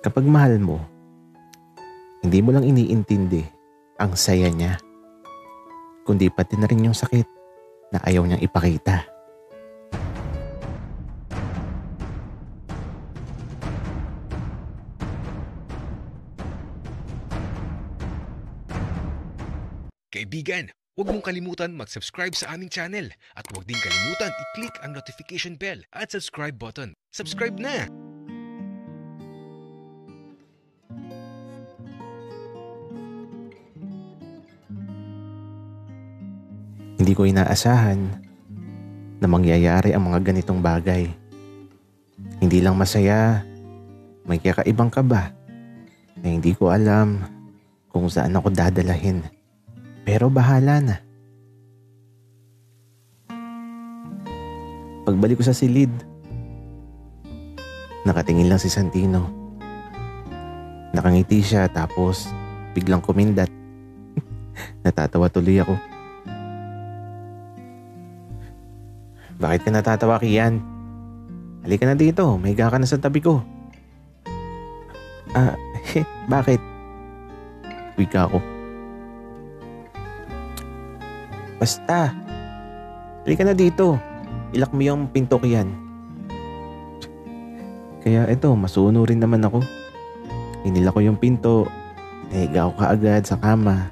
Kapag mahal mo, hindi mo lang iniintindi ang saya niya, kundi pati na rin yung sakit na ayaw niyang ipakita. Kaibigan, huwag mong kalimutan mag-subscribe sa aming channel at huwag din kalimutan i-click ang notification bell at subscribe button. Subscribe na! Hindi ko inaasahan na mangyayari ang mga ganitong bagay. Hindi lang masaya, may kakaibang kaba na hindi ko alam kung saan ako dadalahin. Pero bahala na. Pagbalik ko sa silid, nakatingin lang si Santino. Nakangiti siya tapos biglang kumindat. Natatawa tuloy ako. Bakit ka natatawa, Kian? Halika na dito, mahiga ka na sa tabi ko. Bakit? Wika ako. Basta, halika na dito. Ilak mo yung pinto, Kian. Kaya eto, masuno rin naman ako. Inila ko yung pinto, nahiga ako kaagad sa kama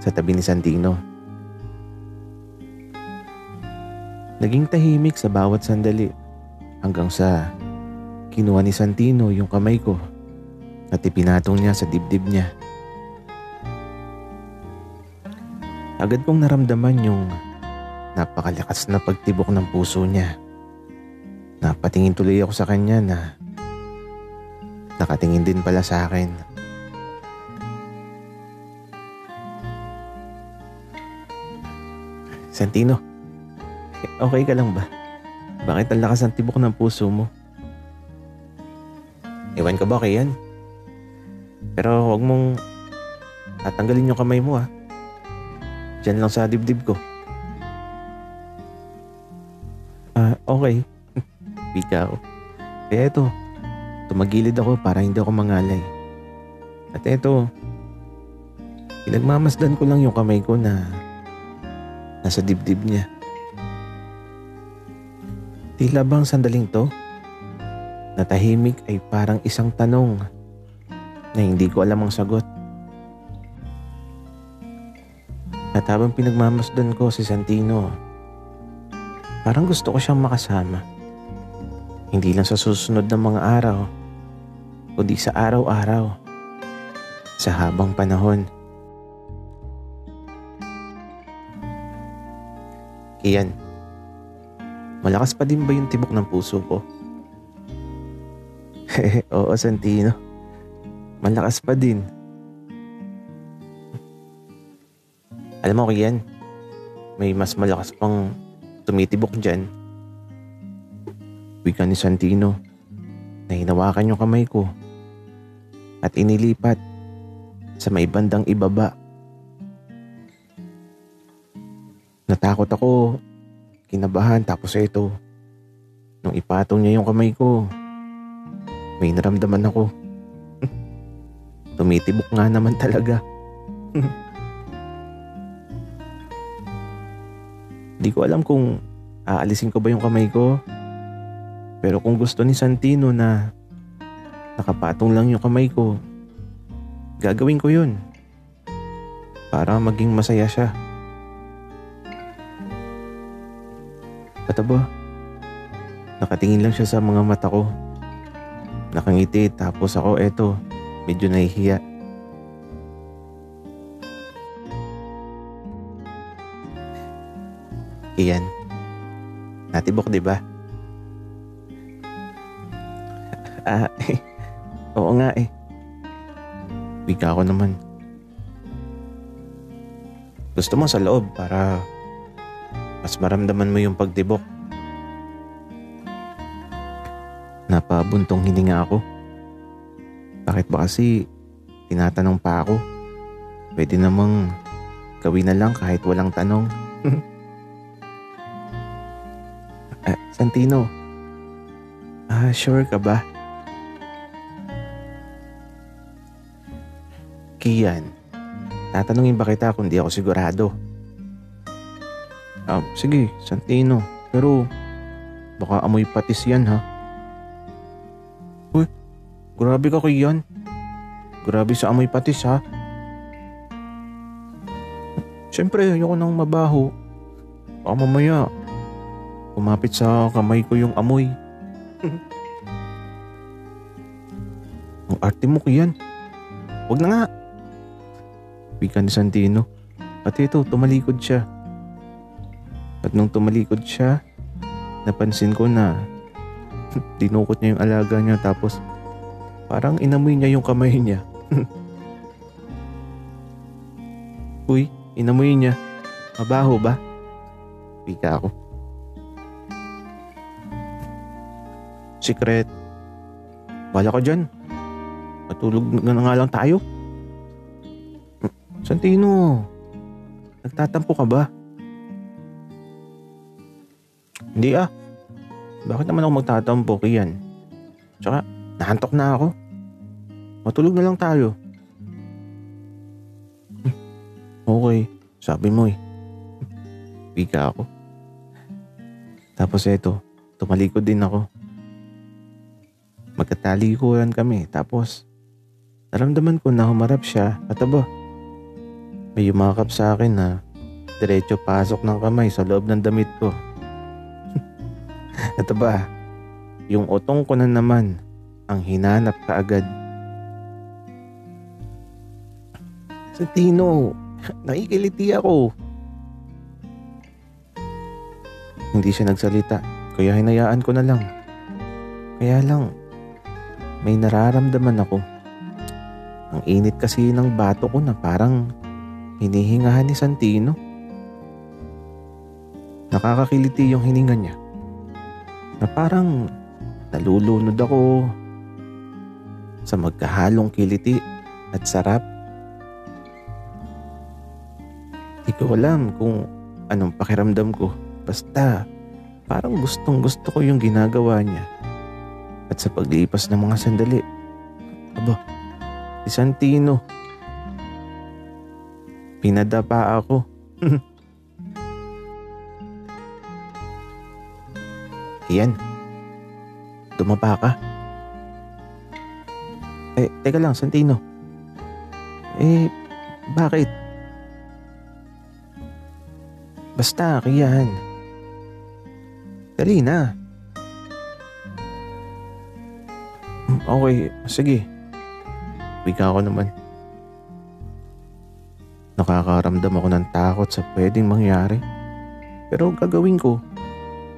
sa tabi ni Santino. Naging tahimik sa bawat sandali hanggang sa kinuha ni Santino yung kamay ko at ipinatong niya sa dibdib niya. Agad kong naramdaman yung napakalakas na pagtibok ng puso niya. Napatingin tuloy ako sa kanya na nakatingin din pala sa akin. Santino, okay ka lang ba? Bakit ang lakas ng tibok ng puso mo? Ewan ka ba kay yan? Pero huwag mong tatanggalin yung kamay mo, ha. Diyan lang sa dibdib ko. Okay. Pika ako. Kaya eto, tumagilid ako para hindi ako mangalay. At eto, pinagmamasdan ko lang yung kamay ko na nasa dibdib niya. Tila bang sandaling to, natahimik ay parang isang tanong na hindi ko alam ang sagot. At habang pinagmamasdan ko si Santino, parang gusto ko siyang makasama. Hindi lang sa susunod na mga araw, kundi sa araw-araw, sa habang panahon. Kian, malakas pa din ba yung tibok ng puso ko? Oo, Santino. Malakas pa din. Alam mo, Kian, may mas malakas pang tumitibok dyan. Wika ni Santino na hinawakan yung kamay ko at inilipat sa may bandang ibaba. Natakot ako, kinabahan, tapos ito, nung ipatong niya yung kamay ko, may naramdaman ako. Tumitibok nga naman talaga. Di ko alam kung aalisin ko ba yung kamay ko. Pero kung gusto ni Santino na nakapatong lang yung kamay ko, gagawin ko yun. Para maging masaya siya. Pataba, nakatingin lang siya sa mga mata ko. Nakangiti, tapos ako eto, medyo nahihiya. Kian, natibok diba? Oo nga eh. Wika ko naman. Gusto mo sa loob para mas maramdaman mo yung pagtibok. Napabuntong hininga ako. Bakit ba kasi tinatanong pa ako? Pwede namang gawin na lang kahit walang tanong. Santino, sure ka ba? Kian, tatanungin ba kita kung di ako sigurado? Sige, Santino. Pero baka amoy patis yan ha. Uy, grabe ka Kian. Grabe sa amoy patis ha. Siyempre, ayoko nang mabaho. Baka mamaya, kumapit sa kamay ko yung amoy. Ang arte mo Kian. Huwag na nga. Wika ni Santino. At ito, tumalikod siya. At nung tumalikod siya, napansin ko na dinukot niya yung alaga niya tapos parang inamoy niya yung kamay niya. Uy, inamoy niya. Mabaho ba? Wika ako. Secret. Wala ka dyan. Matulog na nga lang tayo. Santino, nagtatampo ka ba? Hindi ah. Bakit naman ako magtatampo, Kian? Tsaka, nahantok na ako. Matulog na lang tayo. Okay, sabi mo eh. Wika ako. Tapos eto, tumalikod din ako. Magkatalikuran kami. Tapos, naramdaman ko na humarap siya at aba, may yumakap sa akin na diretso pasok ng kamay sa loob ng damit ko. At aba, yung utong ko na naman ang hinanap kaagad. Santino, nakikiliti ako. Hindi siya nagsalita, kaya hinayaan ko na lang. Kaya lang, may nararamdaman ako. Ang init kasi ng bato ko na parang hinihingahan ni Santino. Nakakakiliti yung hininga niya. Na parang nalulunod ako sa magkahalong kiliti at sarap. Di ko alam kung anong pakiramdam ko. Basta parang gustong gusto ko yung ginagawa niya. At sa paglipas ng mga sandali, aba, si Santino. Pinadapa ako. Kian, dumapa ka. Teka lang, Santino. Bakit? Basta, Kian. Dali na. Okay, sige. Wika ako naman. Nakakaramdam ako ng takot sa pwedeng mangyari. Pero gagawin ko.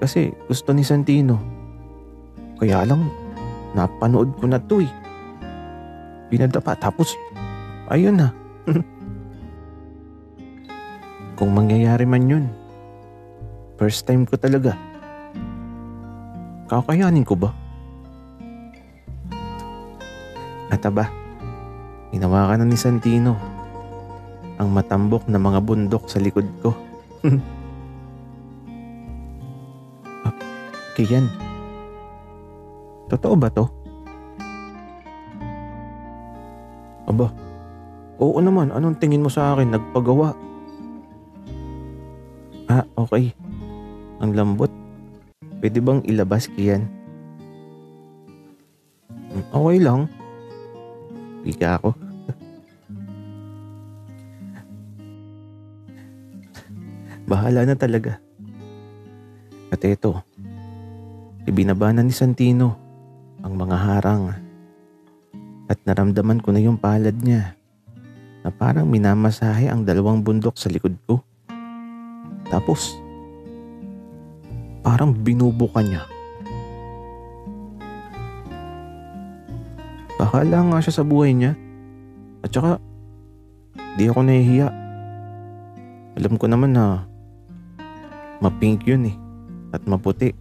Kasi gusto ni Santino. Kaya lang, napanood ko na to eh. Pinadapa tapos, ayun na. Kung mangyayari man yun, first time ko talaga. Kakayanin ko ba? At aba, hinawakan na ni Santino ang matambok na mga bundok sa likod ko. Kian, totoo ba to? Aba, oo naman, anong tingin mo sa akin? Nagpagawa. Okay. Ang lambot. Pwede bang ilabas, Kian? Okay lang. Wika ako. Bahala na talaga. At eto, ibinabanan ni Santino ang mga harang at naramdaman ko na yung palad niya na parang minamasahe ang dalawang bundok sa likod ko. Tapos, parang binubuka niya. Bahala nga siya sa buhay niya. At saka, di ako nahihiya. Alam ko naman na mapink yun eh. At maputi.